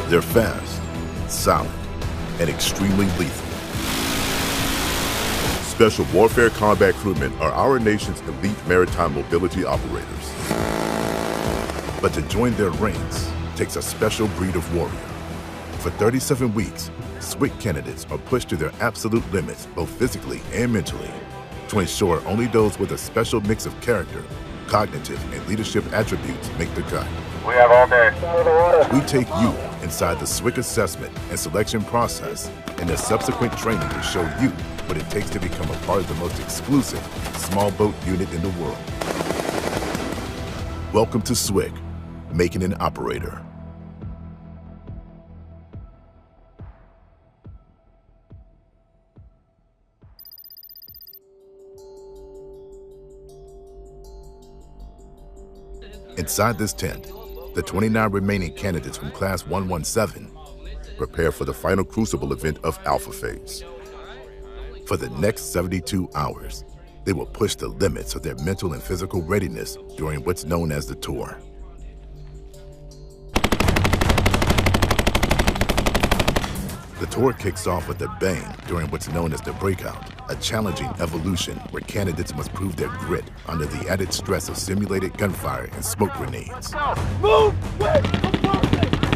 They're fast, silent, and extremely lethal. Special Warfare Combat Crewmen are our nation's elite maritime mobility operators. But to join their ranks takes a special breed of warrior. For 37 weeks, SWCC candidates are pushed to their absolute limits, both physically and mentally, to ensure only those with a special mix of character, cognitive, and leadership attributes make the cut. We have all day. We take you inside the SWCC assessment and selection process and the subsequent training to show you what it takes to become a part of the most exclusive small boat unit in the world. Welcome to SWCC, making an operator. Inside this tent, the 29 remaining candidates from Class 117 prepare for the final crucible event of Alpha Phase. For the next 72 hours, they will push the limits of their mental and physical readiness during what's known as the tour. The tour kicks off with a bang during what's known as the breakout, a challenging evolution where candidates must prove their grit under the added stress of simulated gunfire and smoke grenades. Move! Wait!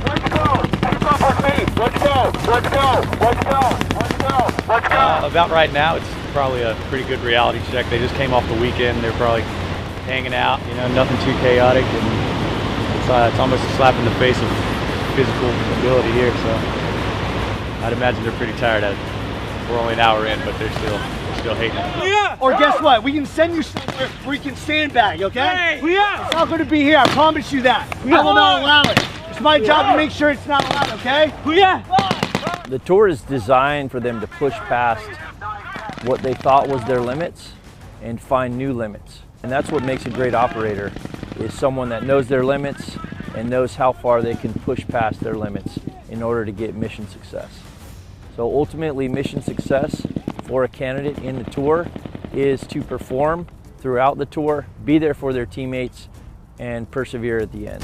Let's go! Let's go! Let's go! Let's go! Let's go! Let's go! About right now, it's probably a pretty good reality check. They just came off the weekend. They're probably hanging out, you know, nothing too chaotic, and it's almost a slap in the face of physical ability here. So I'd imagine they're pretty tired of it. We're only an hour in, but they're still hating it. Yeah. Or guess what? We can send you somewhere where you can sandbag, okay? Yeah. It's not going to be here. I promise you that. I will not allow it. It's my job to make sure it's not allowed, okay? Yeah. The tour is designed for them to push past what they thought was their limits and find new limits. And that's what makes a great operator, is someone that knows their limits and knows how far they can push past their limits in order to get mission success. So ultimately, mission success for a candidate in the tour is to perform throughout the tour, be there for their teammates, and persevere at the end.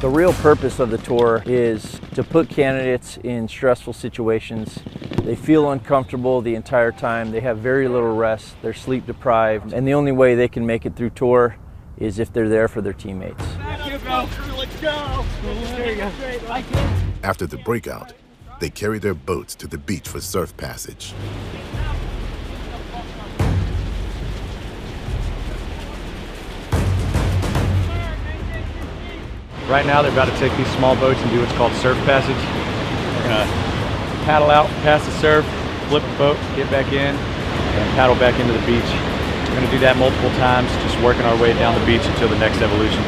The real purpose of the tour is to put candidates in stressful situations. They feel uncomfortable the entire time. They have very little rest. They're sleep deprived. And the only way they can make it through tour is if they're there for their teammates. Let's go. There you go. After the breakout, they carry their boats to the beach for surf passage. Right now, they're about to take these small boats and do what's called surf passage. They're gonna paddle out past the surf, flip the boat, get back in, and paddle back into the beach. We're gonna do that multiple times, just working our way down the beach until the next evolution.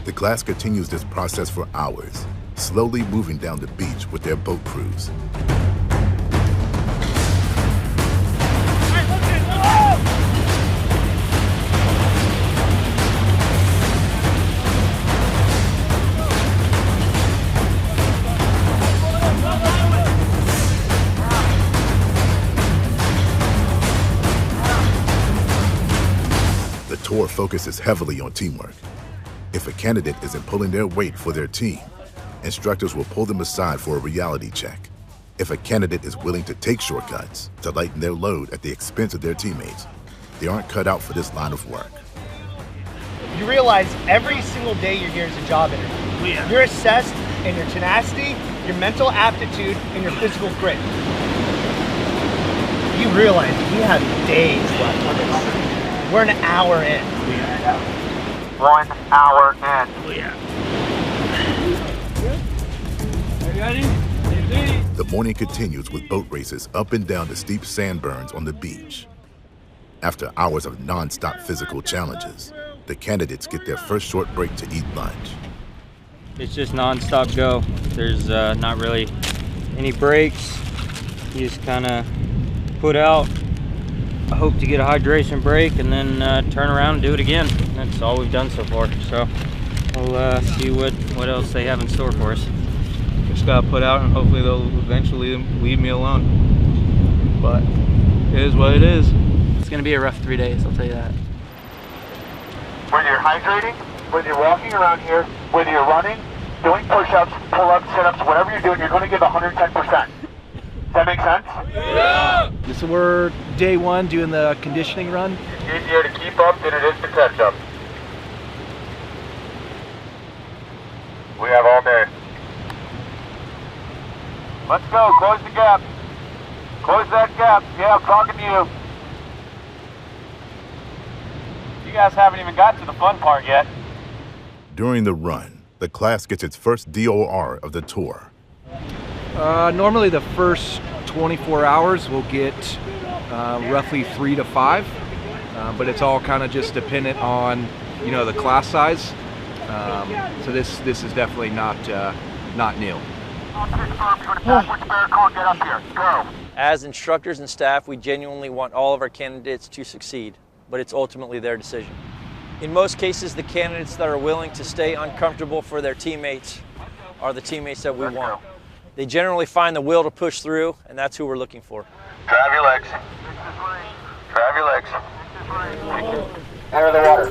The class continues this process for hours, slowly moving down the beach with their boat crews. The tour focuses heavily on teamwork. If a candidate isn't pulling their weight for their team, instructors will pull them aside for a reality check. If a candidate is willing to take shortcuts to lighten their load at the expense of their teammates, they aren't cut out for this line of work. You realize every single day you're here is a job interview. Yeah. You're assessed in your tenacity, your mental aptitude, and your physical grit. You realize we have days left on this. We're an hour in. 1 hour in. Yeah. The morning continues with boat races up and down the steep sand burns on the beach. After hours of non-stop physical challenges, the candidates get their first short break to eat lunch. It's just non-stop go. There's not really any breaks. You just kind of put out. I hope to get a hydration break and then turn around and do it again. That's all we've done so far. So we'll see what else they have in store for us. Just gotta put out and hopefully they'll eventually leave me alone. But it is what it is. It's gonna be a rough 3 days, I'll tell you that. whether you're hydrating, whether you're walking around here, whether you're running, doing push-ups, pull-ups, sit-ups, whatever you're doing, you're going to give 110%. Does that make sense? Yeah! So we're day one doing the conditioning run. It's easier to keep up than it is to catch up. We have all day. Let's go, close the gap. Close that gap. Yeah, I'm talking to you. You guys haven't even got to the fun part yet. During the run, the class gets its first DOR of the tour. Normally the first 24 hours we'll get roughly 3 to 5, but it's all kind of just dependent on, you know, the class size. So this is definitely not new. As instructors and staff, we genuinely want all of our candidates to succeed, but it's ultimately their decision. In most cases, the candidates that are willing to stay uncomfortable for their teammates are the teammates that we want. They generally find the will to push through, and that's who we're looking for. Drive your legs. Drive your legs. Enter the water.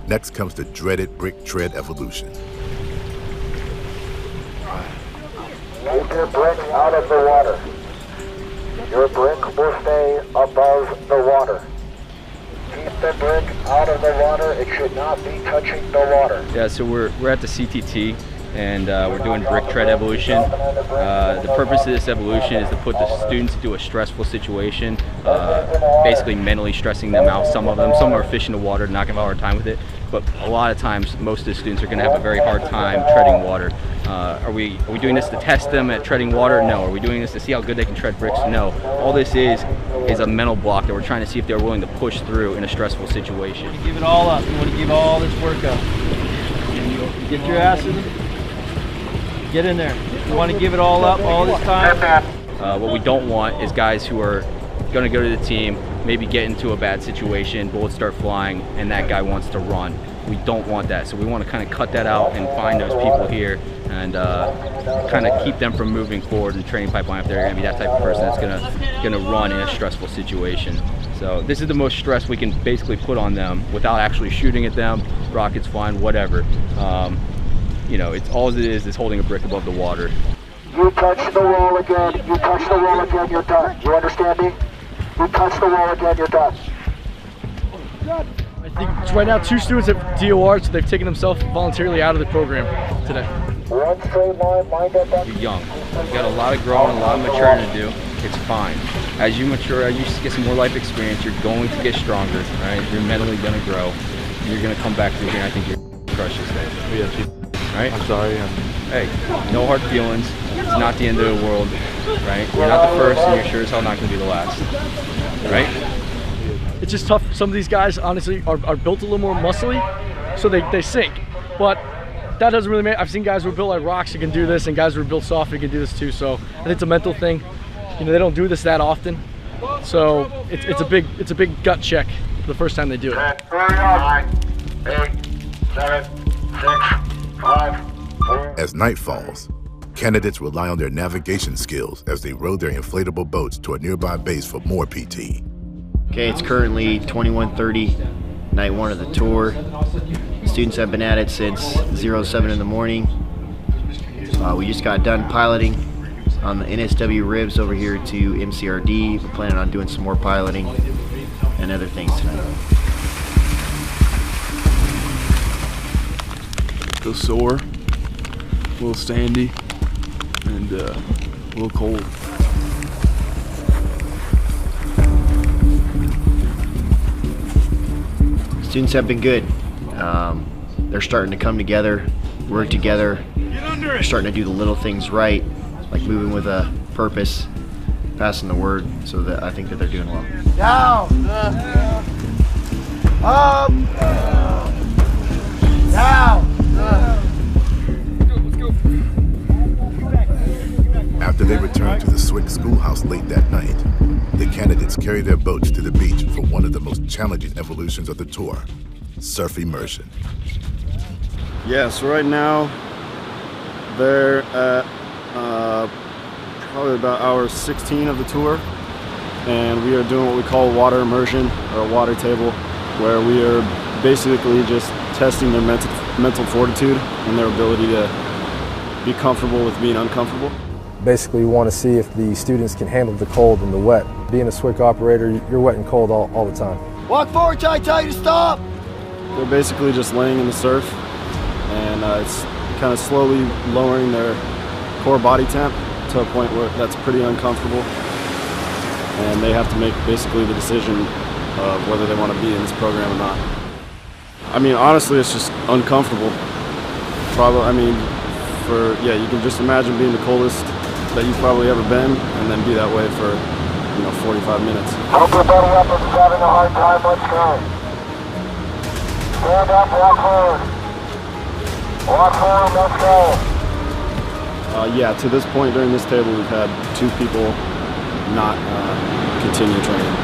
Next comes the dreaded brick tread evolution. Keep your brick out of the water. Your brick will stay above the water. Keep the brick out of the water. It should not be touching the water. Yeah, so we're at the CTT, and we're doing brick tread evolution. The purpose of this evolution is to put the students into a stressful situation, basically mentally stressing them out. Some are fish in the water, not gonna have a hard time with it, but a lot of times most of the students are gonna have a very hard time treading water. Are we doing this to test them at treading water? No. Are we doing this to see how good they can tread bricks? No. All this is a mental block that we're trying to see if they're willing to push through in a stressful situation. You give it all up. You want to give all this work up. Get your ass in. Get in there. You want to give it all up all this time? What we don't want is guys who are going to go to the team, maybe get into a bad situation, bullets start flying, and that guy wants to run. We don't want that, so we want to kind of cut that out and find those people here and kind of keep them from moving forward in the training pipeline if they're going to be that type of person that's going to run in a stressful situation. So this is the most stress we can basically put on them without actually shooting at them, rockets flying, whatever. You know, it's all it is holding a brick above the water. You touch the wall again. You touch the wall again. You're done. You understand me? You touch the wall again. You're done. I think right now 2 students have DOR, so they've taken themselves voluntarily out of the program today. One straight line, mind up. You're young. You got a lot of growing, a lot of maturing to do. It's fine. As you mature, as you get some more life experience, you're going to get stronger. Right? You're mentally going to grow. You're going to come back through here, and I think you're crush this day. Right? I'm sorry. Hey, no hard feelings. It's not the end of the world, right? You're not the first, and you're sure as hell not going to be the last, right? It's just tough. Some of these guys, honestly, are built a little more muscly, so they sink. But that doesn't really matter. I've seen guys who are built like rocks who can do this, and guys who are built soft who can do this too. So I think it's a mental thing. You know, they don't do this that often, so it's a big gut check the first time they do it. 9, 8, 7, 6, 5, 4. As night falls, candidates rely on their navigation skills as they row their inflatable boats to a nearby base for more PT. Okay, it's currently 21:30, night 1 of the tour. Students have been at it since 07 in the morning. We just got done piloting on the NSW ribs over here to MCRD. We're planning on doing some more piloting and other things tonight. A little sore, a little sandy, and a little cold. Students have been good. They're starting to come together, work together. They're starting to do the little things right, like moving with a purpose, passing the word, so that I think that they're doing well. Down! Up! Down! After they return to the Swick schoolhouse late that night, the candidates carry their boats to the beach for one of the most challenging evolutions of the tour, surf immersion. Yeah, so right now they're at probably about hour 16 of the tour, and we are doing what we call water immersion, or a water table, where we are basically just testing their mental fortitude and their ability to be comfortable with being uncomfortable. Basically, we want to see if the students can handle the cold and the wet. Being a SWCC operator, you're wet and cold all the time. Walk forward till I tell you to stop! They're basically just laying in the surf, and it's kind of slowly lowering their core body temp to a point where that's pretty uncomfortable, and they have to make basically the decision of whether they want to be in this program or not. I mean, honestly, it's just uncomfortable. You can just imagine being the coldest that you've probably ever been, and then be that way for, 45 minutes. Help your buddy up if he's having a hard time, let's go. Stand up, walk forward. Walk forward, let's go. To this point during this table, we've had 2 people not continue training,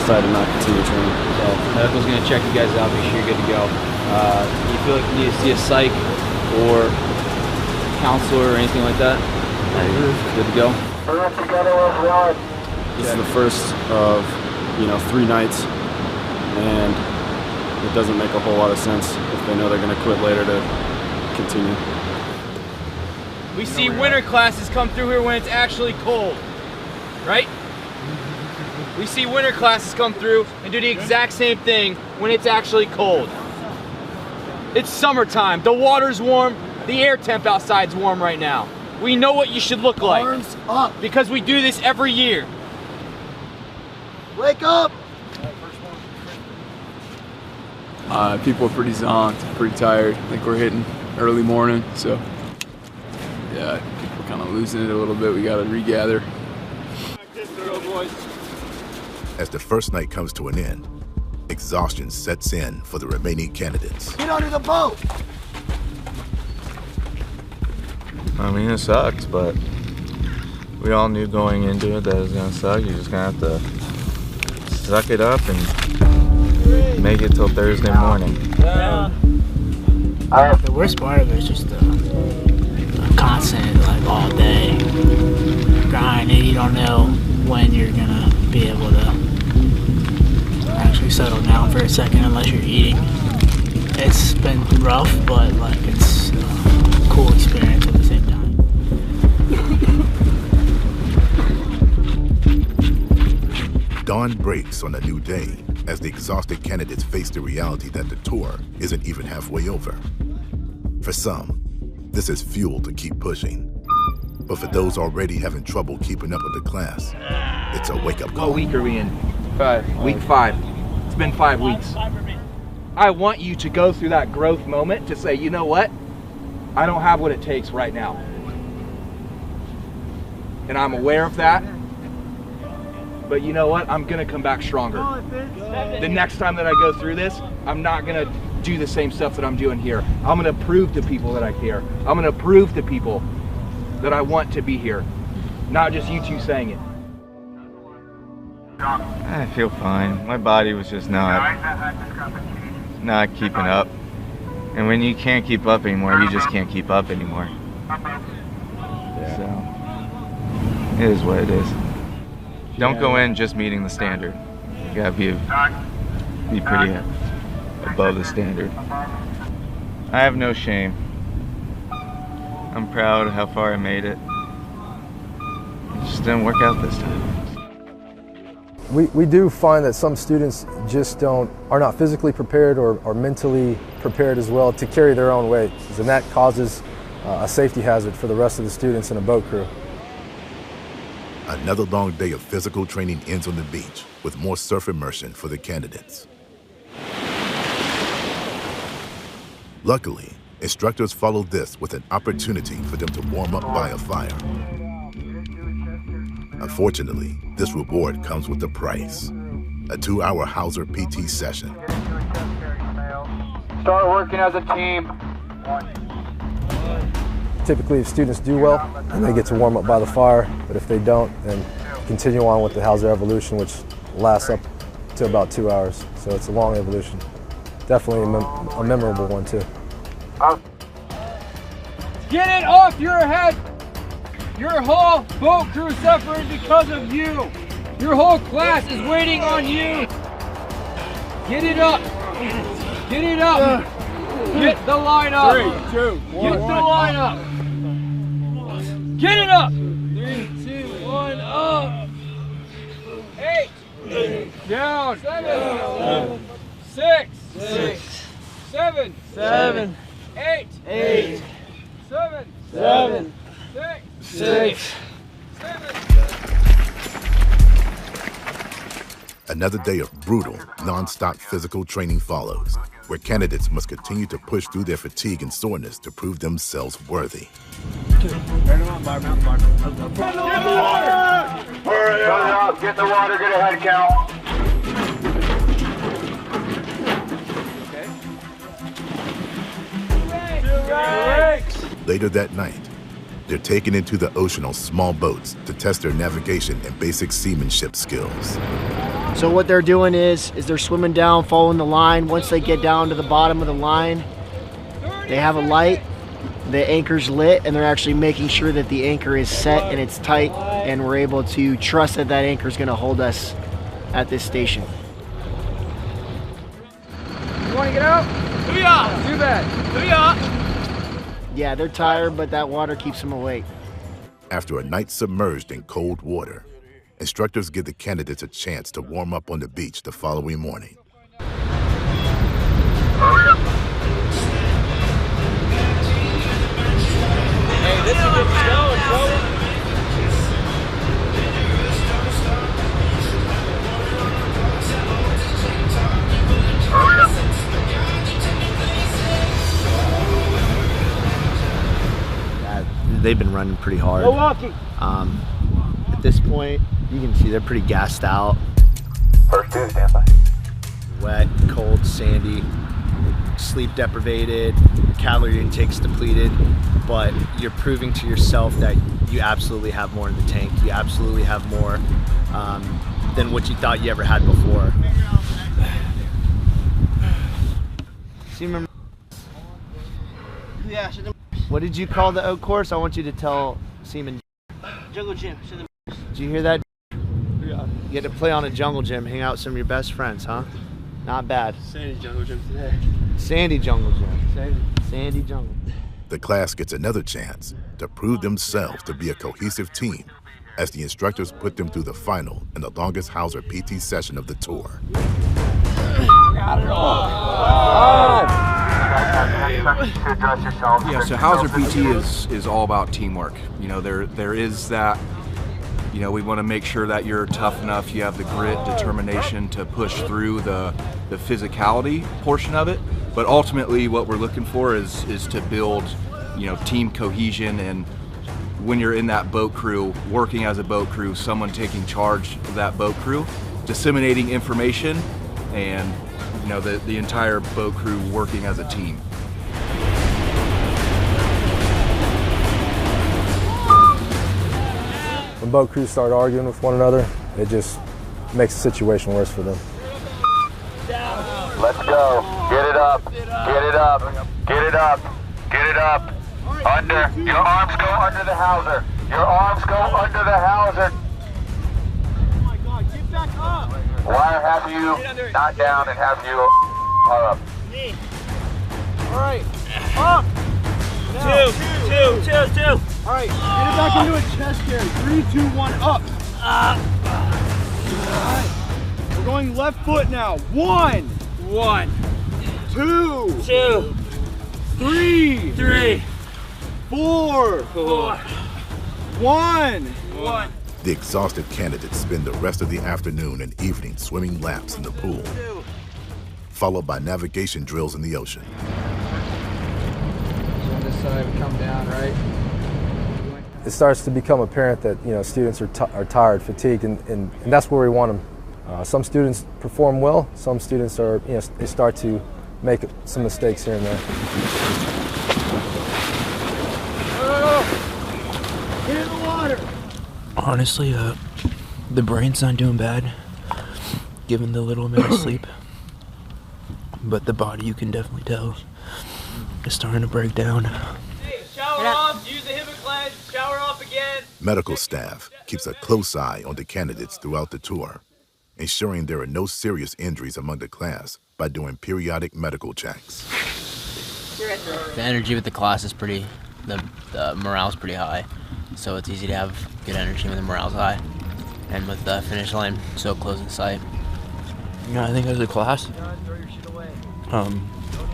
decide to not continue training. So medical's gonna check you guys out, make sure you're good to go. Do you feel like you need to see a psych or counselor or anything like that? Good to go? We're up together as one. This is the first of 3 nights, and it doesn't make a whole lot of sense if they know they're going to quit later to continue. We see winter classes come through here when it's actually cold, right? We see winter classes come through and do the exact same thing when it's actually cold. It's summertime, the water's warm, the air temp outside's warm right now. We know what you should look like. Arms up. Because we do this every year. Wake up! People are pretty zonked, pretty tired. I think we're hitting early morning, so yeah, people kind of losing it a little bit. We got to regather. As the first night comes to an end, exhaustion sets in for the remaining candidates. Get under the boat! I mean, it sucks, but we all knew going into it that it was gonna suck. You're just gonna have to suck it up and make it till Thursday morning. The worst part of it is just the constant, like all day grind, and you don't know when you're gonna be able to actually settle down for a second unless you're eating. It's been rough, but like it's a cool experience at the same time. Dawn breaks on a new day as the exhausted candidates face the reality that the tour isn't even halfway over. For some, this is fuel to keep pushing. But for those already having trouble keeping up with the class, it's a wake-up call. What week are we in? Week 5. It's been 5 weeks. I want you to go through that growth moment to say, you know what? I don't have what it takes right now. And I'm aware of that. But you know what? I'm gonna come back stronger. The next time that I go through this, I'm not gonna do the same stuff that I'm doing here. I'm gonna prove to people that I care. I'm gonna prove to people that I want to be here. Not just you two saying it. I feel fine. My body was just not keeping up. And when you can't keep up anymore, you just can't keep up anymore. So, it is what it is. Don't go in just meeting the standard. You gotta be pretty above the standard. I have no shame. I'm proud of how far I made it. It just didn't work out this time. We do find that some students just are not physically prepared or mentally prepared as well to carry their own weight, and that causes a safety hazard for the rest of the students in a boat crew. Another long day of physical training ends on the beach with more surf immersion for the candidates. Luckily, instructors follow this with an opportunity for them to warm up by a fire. Unfortunately, this reward comes with a price, a 2-hour Hauser PT session. Start working as a team. Typically, if students do well, then they get to warm up by the fire, but if they don't, then continue on with the Hauser evolution, which lasts up to about 2 hours. So it's a long evolution. Definitely a memorable one too. Get it off your head! Your whole boat crew suffering because of you! Your whole class is waiting on you. Get it up. Get it up. Get the line up. 3, 2, 1. Get the line up. Get it up. 3, 2, 1, up. 8. Down. 7. 6. 7. 8. 7. 6. Another day of brutal, non-stop physical training follows, where candidates must continue to push through their fatigue and soreness to prove themselves worthy. Get the water! Hurry up! Get the water, get a head count. Later that night, they're taken into the ocean on small boats to test their navigation and basic seamanship skills. So what they're doing is they're swimming down, following the line. Once they get down to the bottom of the line, they have a light, the anchor's lit, and they're actually making sure that the anchor is set and it's tight, and we're able to trust that that anchor is going to hold us at this station. You want to get out? Booyah! Do that. Booyah! Yeah, they're tired, but that water keeps them awake. After a night submerged in cold water, instructors give the candidates a chance to warm up on the beach the following morning. Hey, this is good going, bro. They've been running pretty hard. Milwaukee. At this point, you can see they're pretty gassed out. First 2, stand by. Wet, cold, sandy, sleep deprivated, calorie intake's depleted, but you're proving to yourself that you absolutely have more in the tank. You absolutely have more than what you thought you ever had before. See, remember? Yeah, What did you call the oak course? I want you to tell Seaman. Jungle gym. Did you hear that? Yeah. You had to play on a jungle gym, hang out with some of your best friends, huh? Not bad. Sandy jungle gym today. Sandy jungle gym. Sandy jungle. The class gets another chance to prove themselves to be a cohesive team as the instructors put them through the final and the longest Hauser PT session of the tour. Got it all. Yeah, so Hauser PT is all about teamwork. You know, there is that, you know, we want to make sure that you're tough enough, you have the grit, determination to push through the physicality portion of it. But ultimately what we're looking for is to build, you know, team cohesion, and when you're in that boat crew, working as a boat crew, someone taking charge of that boat crew, disseminating information, and you know, the entire boat crew working as a team. When boat crews start arguing with one another, it just makes the situation worse for them. Let's go. Get it up. Get it up. Get it up. Get it up. Under. Your arms go under the hawser. Your arms go under the hawser. Oh my God, get back up. Wire have you not down and have you are up. All right. Up. Now. Two. All right, get it back into a chest carry. 3, 2, 1, up. All right. We're going left foot now. 1. 2. 3. 4. 1. The exhausted candidates spend the rest of the afternoon and evening swimming laps in the pool, followed by navigation drills in the ocean. So on this side, we come down, right? It starts to become apparent that, you know, students are tired, fatigued, and that's where we want them. Some students perform well. Some students are, you know, they start to make some mistakes here and there. Get in the water. Honestly, the brain's not doing bad, given the little bit of sleep. But the body, you can definitely tell, is starting to break down. Hey, shower off, use the hip cleanse, shower off again. Medical staff keeps a close eye on the candidates throughout the tour, ensuring there are no serious injuries among the class by doing periodic medical checks. The energy with the class is pretty, the morale's pretty high, so it's easy to have good energy when the morale's high. And with the finish line so close in sight. Yeah, I think as a class,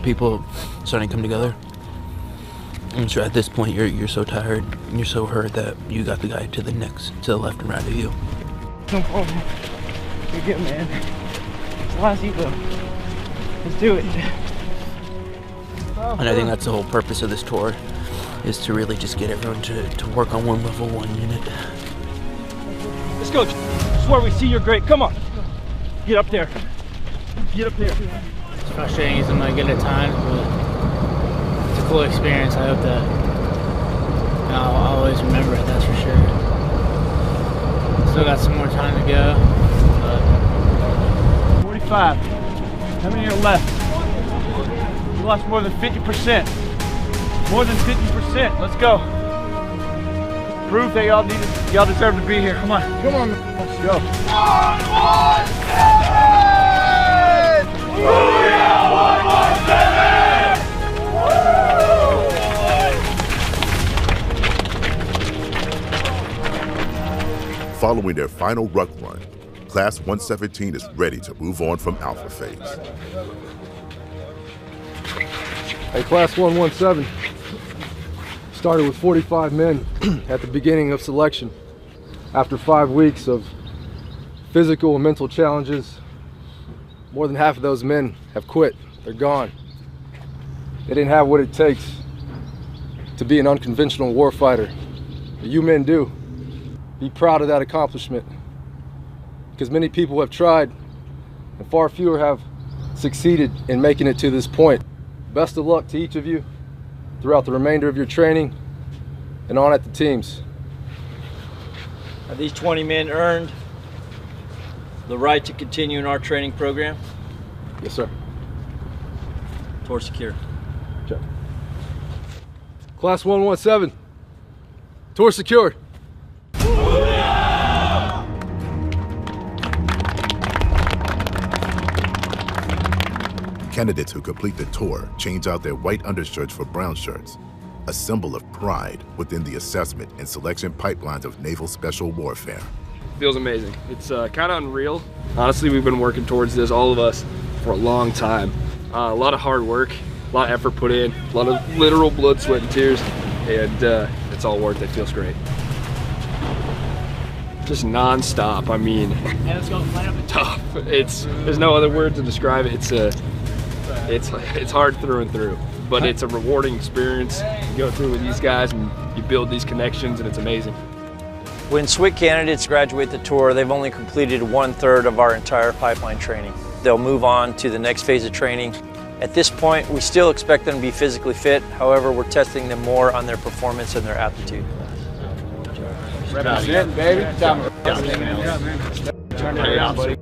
people starting to come together. And so at this point, you're so tired and you're so hurt that you got the guy to the left and right of you. No problem. You're good, man. It's last heat though. Let's do it. And I think that's the whole purpose of this tour, is to really just get everyone to work on one level, one unit. Let's go. I swear we see you're great. Come on. Get up there. Get up there. It's frustrating because I'm not good at times, but it's a cool experience. I hope that I'll always remember it, that's for sure. Still got some more time to go. But 45. How many are left? You lost more than 50%. More than 50%. Let's go. Prove that y'all deserve to be here. Come on. Come on. Let's go. 117! Booyah! 117! Following their final ruck run, Class 117 is ready to move on from Alpha Phase. Hey, Class 117. Started with 45 men at the beginning of selection. After 5 weeks of physical and mental challenges, more than half of those men have quit. They're gone. They didn't have what it takes to be an unconventional warfighter. But you men do. Be proud of that accomplishment, because many people have tried and far fewer have succeeded in making it to this point. Best of luck to each of you throughout the remainder of your training and on at the teams. Have these 20 men earned the right to continue in our training program? Yes, sir. Tour secure. Check. Class 117, tour secure. Candidates who complete the tour change out their white undershirts for brown shirts, a symbol of pride within the assessment and selection pipelines of Naval Special Warfare. Feels amazing. It's kind of unreal. Honestly, we've been working towards this, all of us, for a long time. A lot of hard work, a lot of effort put in, a lot of literal blood, sweat, and tears, and it's all worth it. Feels great. Just non-stop. I mean, tough. There's no other word to describe it. It's hard through and through, but it's a rewarding experience. You go through with these guys and you build these connections, and it's amazing. When SWCC candidates graduate the tour, they've only completed 1/3 of our entire pipeline training. They'll move on to the next phase of training. At this point, we still expect them to be physically fit. However, we're testing them more on their performance and their aptitude. Represent, baby. Turn it around, buddy.